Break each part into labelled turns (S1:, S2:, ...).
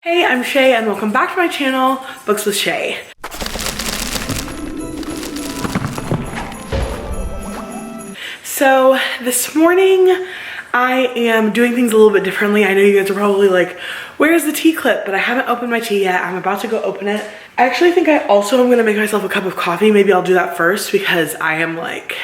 S1: Hey, I'm Shay and welcome back to my channel, Books with Shay. So this morning I am doing things a little bit differently. I know you guys are probably like, where's the tea clip? But I haven't opened my tea yet. I'm about to go open it. I actually think I also am gonna make myself a cup of coffee. Maybe I'll do that first because I am like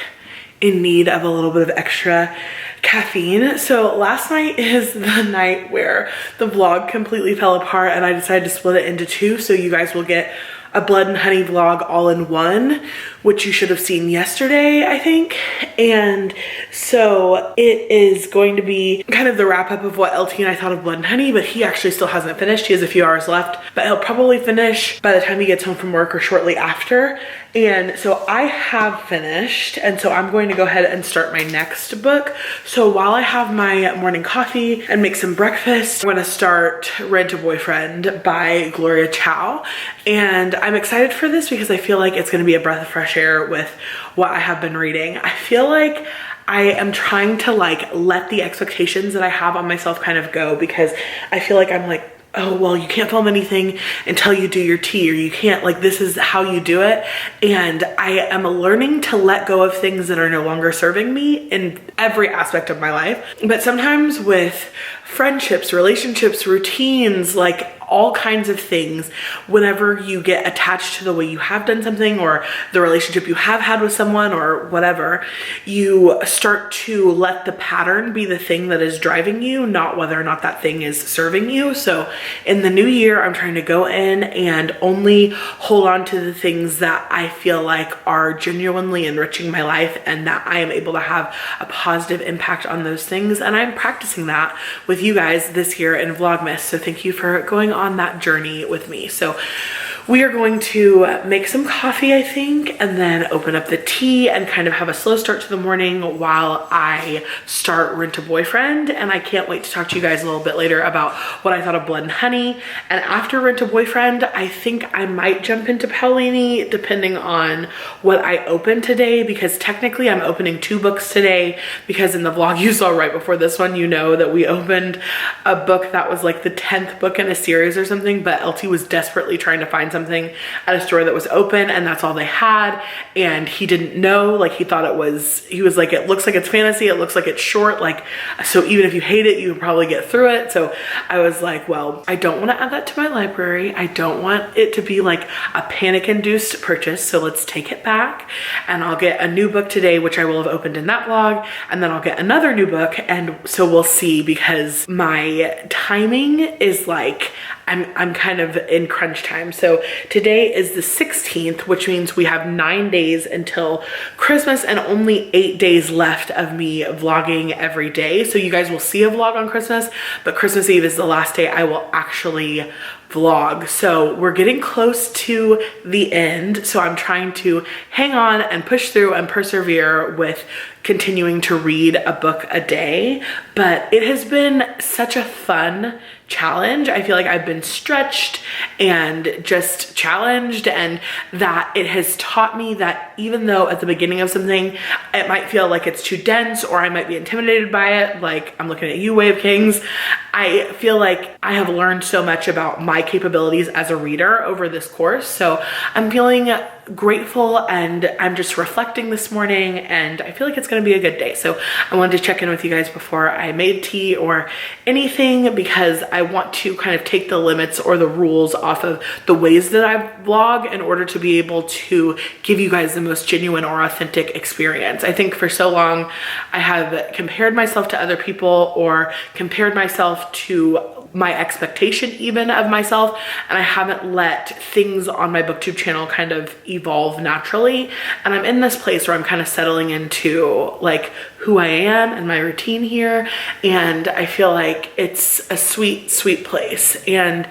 S1: in need of a little bit of extra caffeine. So last night is the night where the vlog completely fell apart and I decided to split it into two, so you guys will get a blood and honey vlog all in one, which you should have seen yesterday, I think. And so it is going to be kind of the wrap up of what LT and I thought of blood and honey, but he actually still hasn't finished. He has a few hours left, but he'll probably finish by the time he gets home from work or shortly after. And so I have finished, and so I'm going to go ahead and start my next book. So while I have my morning coffee and make some breakfast, I'm gonna start Rent a Boyfriend by Gloria Chow. And I'm excited for this because I feel like it's gonna be a breath of fresh air with what I have been reading. I feel like I am trying to like let the expectations that I have on myself kind of go, because I feel like I'm like, oh, well, you can't film anything until you do your tea, or you can't, like, this is how you do it. And I am learning to let go of things that are no longer serving me in every aspect of my life. But sometimes with friendships, relationships, routines, like all kinds of things, whenever you get attached to the way you have done something or the relationship you have had with someone or whatever, you start to let the pattern be the thing that is driving you, not whether or not that thing is serving you. So in the new year, I'm trying to go in and only hold on to the things that I feel like are genuinely enriching my life and that I am able to have a positive impact on those things. And I'm practicing that with you guys this year in Vlogmas. So thank you for going on that journey with me. So we are going to make some coffee, I think, and then open up the tea and kind of have a slow start to the morning while I start Rent a Boyfriend. And I can't wait to talk to you guys a little bit later about what I thought of Blood and Honey. And after Rent a Boyfriend, I think I might jump into Paulini depending on what I open today, because technically I'm opening two books today, because in the vlog you saw right before this one, you know that we opened a book that was like the 10th book in a series or something, but LT was desperately trying to find something at a store that was open and that's all they had, and he didn't know, like he thought it was, he was like, it looks like it's fantasy, it looks like it's short, like, so even if you hate it, you can probably get through it. So I was like, well, I don't want to add that to my library. I don't want it to be like a panic-induced purchase, so let's take it back, and I'll get a new book today, which I will have opened in that vlog, and then I'll get another new book. And so we'll see, because my timing is like, I'm kind of in crunch time. So today is the 16th, which means we have 9 days until Christmas and only 8 days left of me vlogging every day. So you guys will see a vlog on Christmas, but Christmas Eve is the last day I will actually vlog. So we're getting close to the end. So I'm trying to hang on and push through and persevere with continuing to read a book a day. But it has been such a fun challenge. I feel like I've been stretched and just challenged, and that it has taught me that even though at the beginning of something it might feel like it's too dense or I might be intimidated by it, like I'm looking at you, Way of Kings, I feel like I have learned so much about my capabilities as a reader over this course. So I'm feeling grateful, and I'm just reflecting this morning, and I feel like it's gonna be a good day. So I wanted to check in with you guys before I made tea or anything, because I want to kind of take the limits or the rules off of the ways that I vlog in order to be able to give you guys the most genuine or authentic experience. I think for so long I have compared myself to other people or compared myself to my expectation even of myself, and I haven't let things on my booktube channel kind of evolve naturally. And I'm in this place where I'm kind of settling into like who I am and my routine here, and I feel like it's a sweet, sweet place. And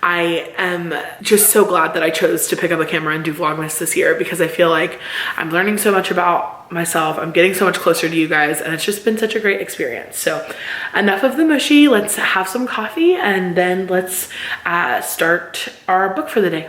S1: I am just so glad that I chose to pick up a camera and do Vlogmas this year, because I feel like I'm learning so much about myself. I'm getting so much closer to you guys, and it's just been such a great experience. So enough of the mushy, let's have some coffee, and then let's start our book for the day.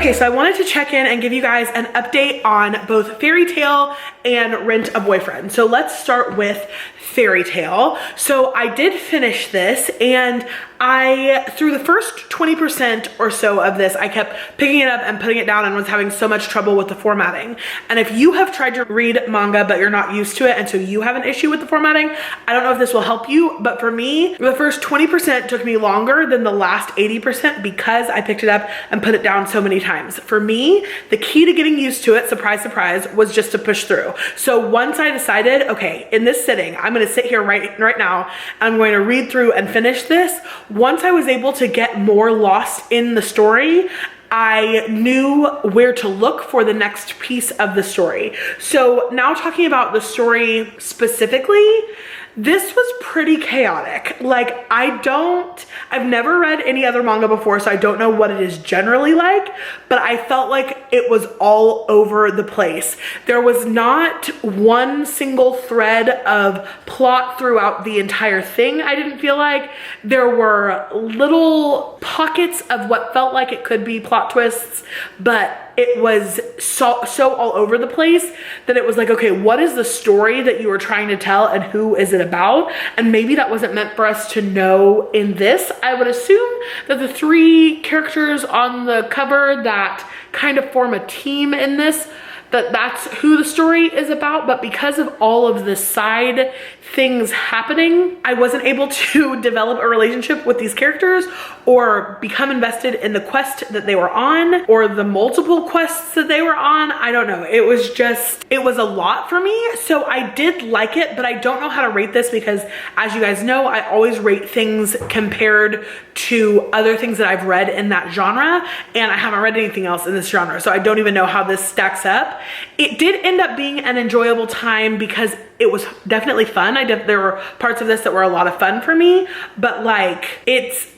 S1: Okay, so I wanted to check in and give you guys an update on both Fairy Tale and Rent a Boyfriend. So let's start with Fairy Tale. So I did finish this, and through the first 20% or so of this, I kept picking it up and putting it down and was having so much trouble with the formatting. And if you have tried to read manga but you're not used to it and so you have an issue with the formatting, I don't know if this will help you, but for me, the first 20% took me longer than the last 80% because I picked it up and put it down so many times. For me, the key to getting used to it, surprise, surprise, was just to push through. So once I decided, okay, in this sitting, I'm gonna sit here right now, and I'm going to read through and finish this. Once I was able to get more lost in the story, I knew where to look for the next piece of the story. So now talking about the story specifically, this was pretty chaotic. Like, I've never read any other manga before, so I don't know what it is generally like, but I felt like it was all over the place. There was not one single thread of plot throughout the entire thing, I didn't feel like. There were little pockets of what felt like it could be plot twists, but it was so all over the place that it was like, okay, what is the story that you were trying to tell and who is it about? And maybe that wasn't meant for us to know in this. I would assume that the three characters on the cover that kind of form a team in this, that's who the story is about, but because of all of the side things happening, I wasn't able to develop a relationship with these characters or become invested in the quest that they were on or the multiple quests that they were on. I don't know. It was a lot for me. So I did like it, but I don't know how to rate this because, as you guys know, I always rate things compared to other things that I've read in that genre, and I haven't read anything else in this genre, so I don't even know how this stacks up. It did end up being an enjoyable time because it was definitely fun. There were parts of this that were a lot of fun for me, but like,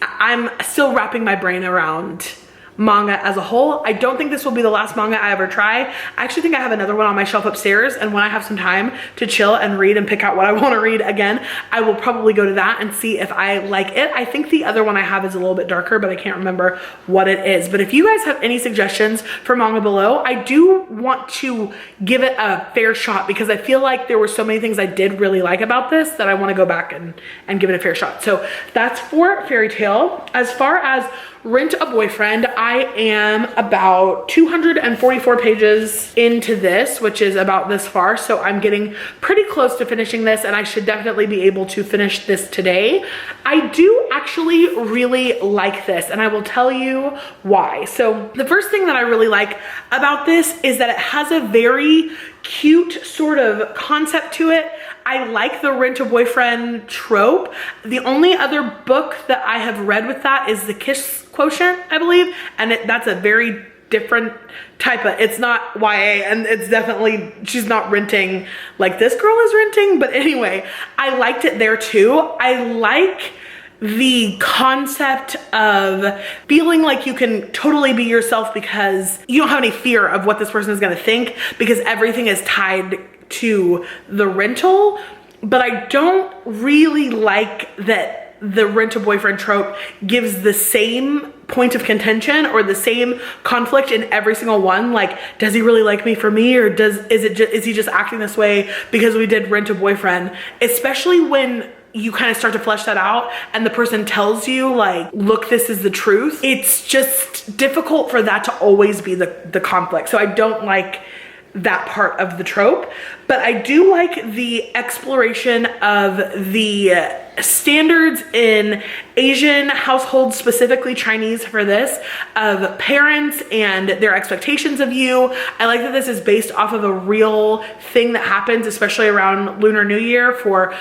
S1: I'm still wrapping my brain around manga as a whole. I don't think this will be the last manga I ever try. I actually think I have another one on my shelf upstairs, and when I have some time to chill and read and pick out what I want to read again, I will probably go to that and see if I like it. I think the other one I have is a little bit darker, but I can't remember what it is. But if you guys have any suggestions for manga below, I do want to give it a fair shot because I feel like there were so many things I did really like about this that I want to go back and give it a fair shot. So that's for Fairy Tale. As far as Rent a Boyfriend, I am about 244 pages into this, which is about this far. So I'm getting pretty close to finishing this, and I should definitely be able to finish this today. I do actually really like this, and I will tell you why. So the first thing that I really like about this is that it has a very cute sort of concept to it. I like the Rent a Boyfriend trope. The only other book that I have read with that is The Kiss Quotient, I believe, and that's a very different type of, it's not YA, and it's definitely, she's not renting like this girl is renting, but anyway, I liked it there too. I like the concept of feeling like you can totally be yourself because you don't have any fear of what this person is going to think because everything is tied to the rental. But I don't really like that the Rent a Boyfriend trope gives the same point of contention or the same conflict in every single one. Like, does he really like me for me, or is he just acting this way because we did Rent a Boyfriend? Especially when you kind of start to flesh that out and the person tells you like, look, this is the truth. It's just difficult for that to always be the conflict. So I don't like that part of the trope, but I do like the exploration of the standards in Asian households, specifically Chinese for this, of parents and their expectations of you. I like that this is based off of a real thing that happens, especially around Lunar New Year, for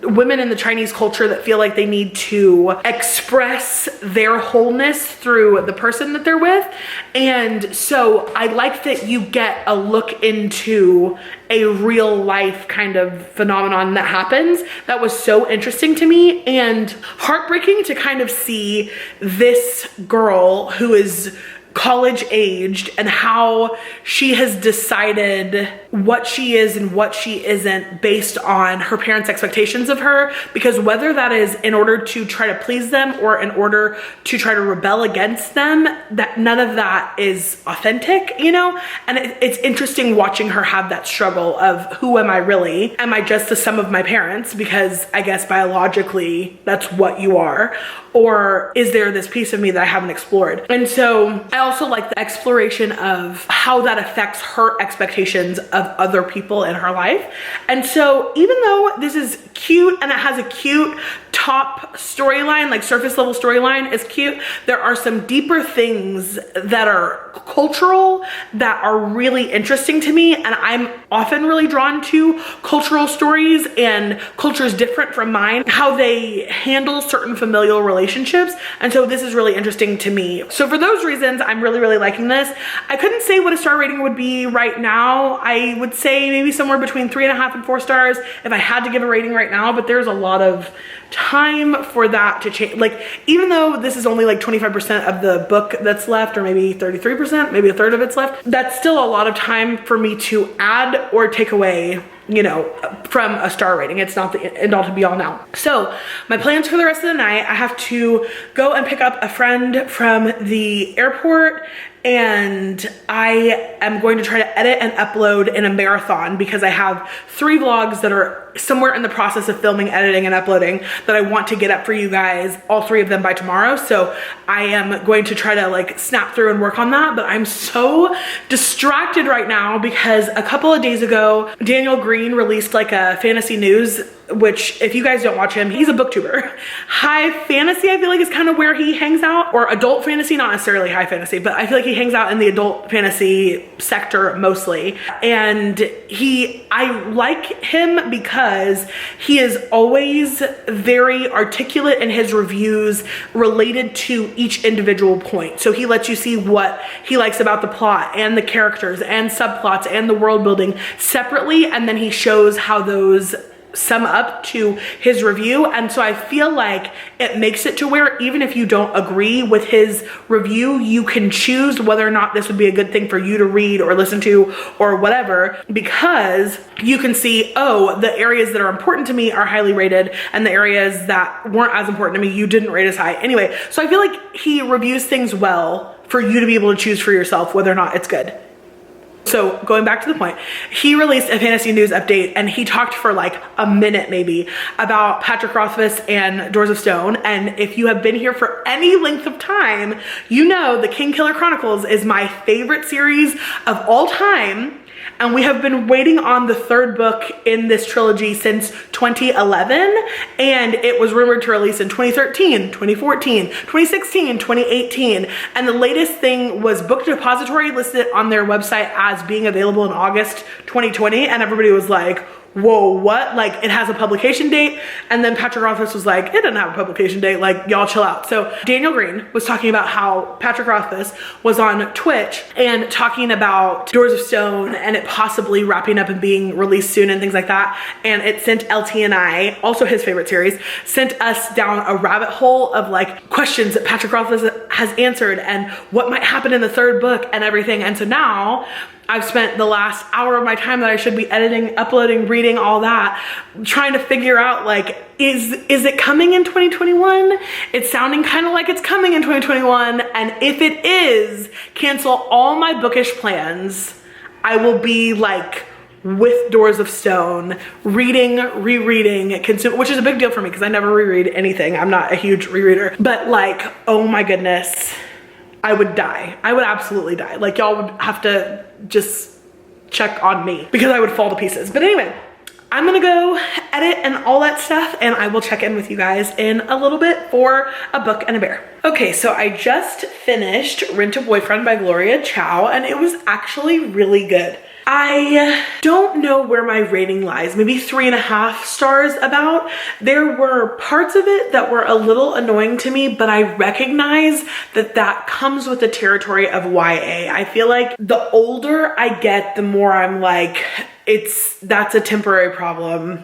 S1: women in the Chinese culture that feel like they need to express their wholeness through the person that they're with. And so I like that you get a look into a real life kind of phenomenon that happens. That was so interesting to me and heartbreaking to kind of see this girl who is college aged and how she has decided what she is and what she isn't based on her parents' expectations of her, because whether that is in order to try to please them or in order to try to rebel against them, that none of that is authentic, you know? And it's interesting watching her have that struggle of, who am I really? Am I just the sum of my parents, because I guess biologically that's what you are? Or is there this piece of me that I haven't explored? And so I also like the exploration of how that affects her expectations of other people in her life. And so even though this is cute and it has a cute top storyline, like surface level storyline is cute, there are some deeper things that are cultural that are really interesting to me. And I'm often really drawn to cultural stories and cultures different from mine, how they handle certain familial relationships. And so this is really interesting to me. So for those reasons, I'm really, really liking this. I couldn't say what a star rating would be right now. I would say maybe somewhere between 3.5 and 4 stars if I had to give a rating right now, but there's a lot of time for that to change. Like, even though this is only like 25% of the book that's left, or maybe 33%, maybe a third of it's left, that's still a lot of time for me to add or take away, you know, from a star rating. It's not the end all to be all now. So my plans for the rest of the night, I have to go and pick up a friend from the airport, and I am going to try to edit and upload in a marathon, because I have 3 vlogs that are somewhere in the process of filming, editing, and uploading that I want to get up for you guys, all 3 of them by tomorrow. So I am going to try to like snap through and work on that, but I'm so distracted right now because a couple of days ago, Daniel Green released like a fantasy news, which if you guys don't watch him, he's a booktuber. High fantasy, I feel like, is kind of where he hangs out, or adult fantasy, not necessarily high fantasy, but I feel like he hangs out in the adult fantasy sector mostly. And I like him because he is always very articulate in his reviews related to each individual point. So he lets you see what he likes about the plot and the characters and subplots and the world building separately, and then he shows how those sum up to his review. And so I feel like it makes it to where even if you don't agree with his review, you can choose whether or not this would be a good thing for you to read or listen to or whatever, because you can see, oh, the areas that are important to me are highly rated, and the areas that weren't as important to me, you didn't rate as high. Anyway, so I feel like he reviews things well for you to be able to choose for yourself whether or not it's good. So going back to the point, he released a fantasy news update, and he talked for like a minute maybe about Patrick Rothfuss and Doors of Stone. And if you have been here for any length of time, you know the King Killer Chronicles is my favorite series of all time. And we have been waiting on the 3rd book in this trilogy since 2011. And it was rumored to release in 2013, 2014, 2016, 2018. And the latest thing was Book Depository listed on their website as being available in August 2020. And everybody was like, whoa, what? Like, it has a publication date. And then Patrick Rothfuss was like, it doesn't have a publication date, like, y'all chill out. So Daniel Green was talking about how Patrick Rothfuss was on Twitch and talking about Doors of Stone and it possibly wrapping up and being released soon and things like that. And it sent LT and I, also his favorite series, sent us down a rabbit hole of like questions that Patrick Rothfuss has answered and what might happen in the 3rd book and everything. And so now I've spent the last hour of my time that I should be editing, uploading, reading, all that, trying to figure out like, is it coming in 2021? It's sounding kind of like it's coming in 2021. And if it is, cancel all my bookish plans. I will be like with Doors of Stone, reading, rereading, which is a big deal for me because I never reread anything. I'm not a huge rereader, but like, oh my goodness, I would die. I would absolutely die. Like, y'all would have to just check on me because I would fall to pieces. But anyway, I'm gonna go edit and all that stuff, and I will check in with you guys in a little bit for a book and a bear. Okay, so I just finished Rent a Boyfriend by Gloria Chow, and it was actually really good. I don't know where my rating lies, maybe 3.5 stars about. There were parts of it that were a little annoying to me, but I recognize that that comes with the territory of YA. I feel like the older I get, the more I'm like, that's a temporary problem.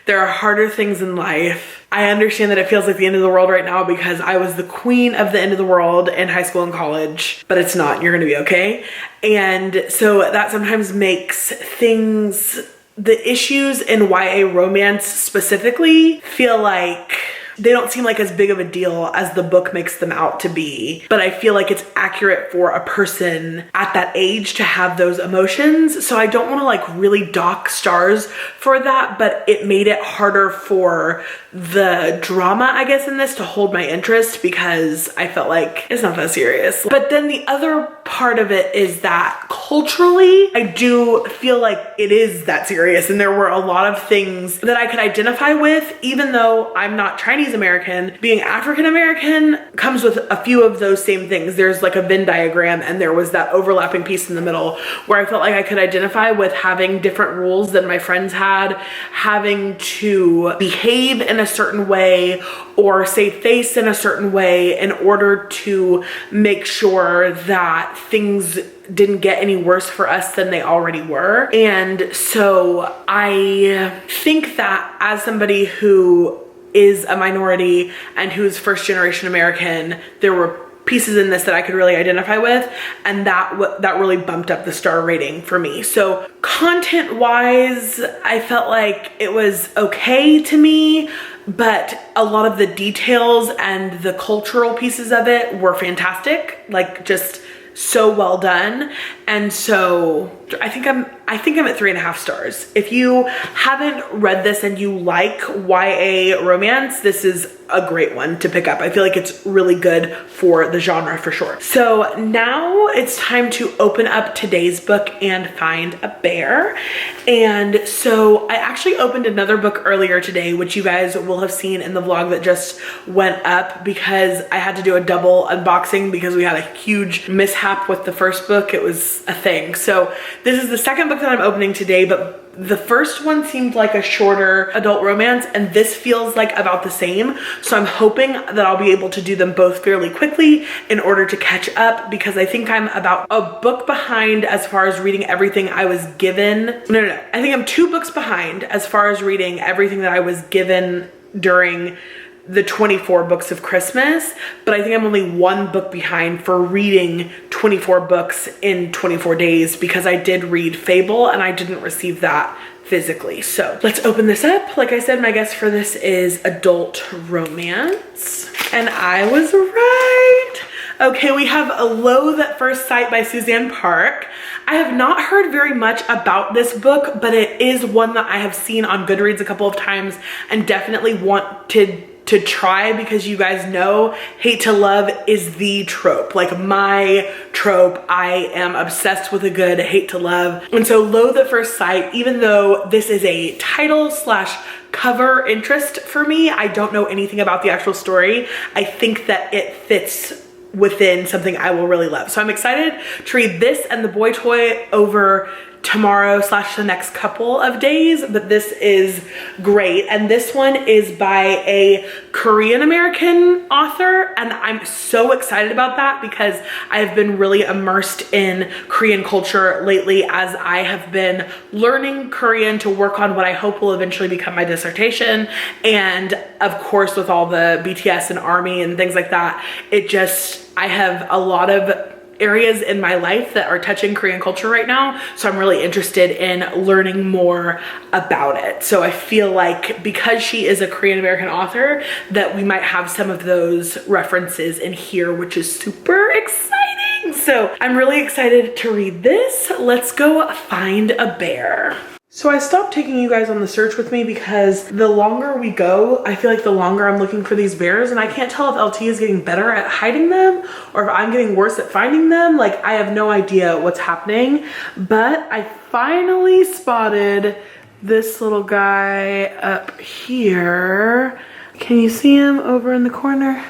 S1: There are harder things in life. I understand that it feels like the end of the world right now because I was the queen of the end of the world in high school and college, but it's not. You're gonna be okay. And so that sometimes makes things, the issues in YA romance specifically, feel like they don't seem like as big of a deal as the book makes them out to be. But I feel like it's accurate for a person at that age to have those emotions. So I don't want to like really dock stars for that, but it made it harder for the drama, I guess, in this to hold my interest because I felt like it's not that serious. But then the other part of it is that culturally, I do feel like it is that serious. And there were a lot of things that I could identify with, even though I'm not Chinese American. Being African American comes with a few of those same things. There's like a Venn diagram, and there was that overlapping piece in the middle where I felt like I could identify with having different rules than my friends had, having to behave in a certain way or save face in a certain way in order to make sure that things didn't get any worse for us than they already were. And so I think that as somebody who is a minority and who's first generation American, there were pieces in this that I could really identify with, and that really bumped up the star rating for me. So content wise, I felt like it was okay to me, but a lot of the details and the cultural pieces of it were fantastic, like just so well done. And so I think I'm at 3.5 stars. If you haven't read this and you like YA romance, this is a great one to pick up. I feel like it's really good for the genre for sure. So now it's time to open up today's book and find a bear. And so I actually opened another book earlier today, which you guys will have seen in the vlog that just went up, because I had to do a double unboxing because we had a huge mishap with the first book. It was a thing. So this is the second book that I'm opening today, but the first one seemed like a shorter adult romance, and this feels like about the same. So I'm hoping that I'll be able to do them both fairly quickly in order to catch up, because I think I'm about a book behind as far as reading everything I was given. No. I think I'm 2 books behind as far as reading everything that I was given during the 24 books of Christmas, but I think I'm only 1 book behind for reading 24 books in 24 days, because I did read Fable and I didn't receive that physically. So let's open this up. Like I said, my guess for this is adult romance, and I was right. Okay, we have A Loathe at First Sight by Suzanne Park. I have not heard very much about this book, but it is one that I have seen on Goodreads a couple of times and definitely want to try, because you guys know hate to love is the trope, like my trope. I am obsessed with a good hate to love. And so Loathe at First Sight, even though this is a title / cover interest for me, I don't know anything about the actual story. I think that it fits within something I will really love. So I'm excited to read this and The Boy Toy over tomorrow / the next couple of days, but this is great. And this one is by a Korean American author, and I'm so excited about that because I have been really immersed in Korean culture lately as I have been learning Korean to work on what I hope will eventually become my dissertation. And of course, with all the BTS and ARMY and things like that, I have a lot of areas in my life that are touching Korean culture right now. So I'm really interested in learning more about it. So I feel like because she is a Korean American author, that we might have some of those references in here, which is super exciting. So I'm really excited to read this. Let's go find a bear. So I stopped taking you guys on the search with me because the longer we go, I feel like the longer I'm looking for these bears, and I can't tell if LT is getting better at hiding them or if I'm getting worse at finding them. Like, I have no idea what's happening, but I finally spotted this little guy up here. Can you see him over in the corner?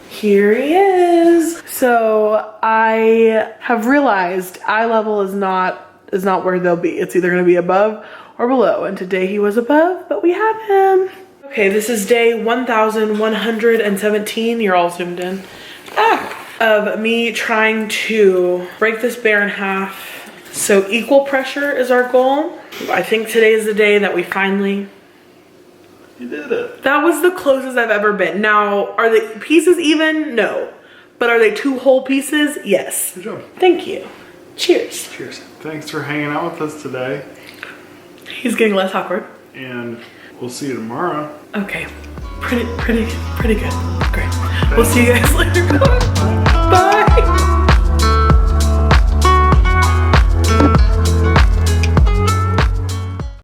S1: Here he is. So I have realized eye level is not where they'll be. It's either gonna be above or below, and today he was above, but we have him. Okay, this is day 1117. You're all zoomed in. Of me trying to break this bear in half. So equal pressure is our goal. I think today is the day that we finally
S2: You did it.
S1: That was the closest I've ever been. Now, are the pieces even? No. But are they 2 whole pieces? Yes.
S2: Good job.
S1: Thank you. Cheers.
S2: Cheers. Thanks for hanging out with us today.
S1: He's getting less awkward.
S2: And we'll see you tomorrow.
S1: Okay. Pretty good. Great. We'll see you guys later.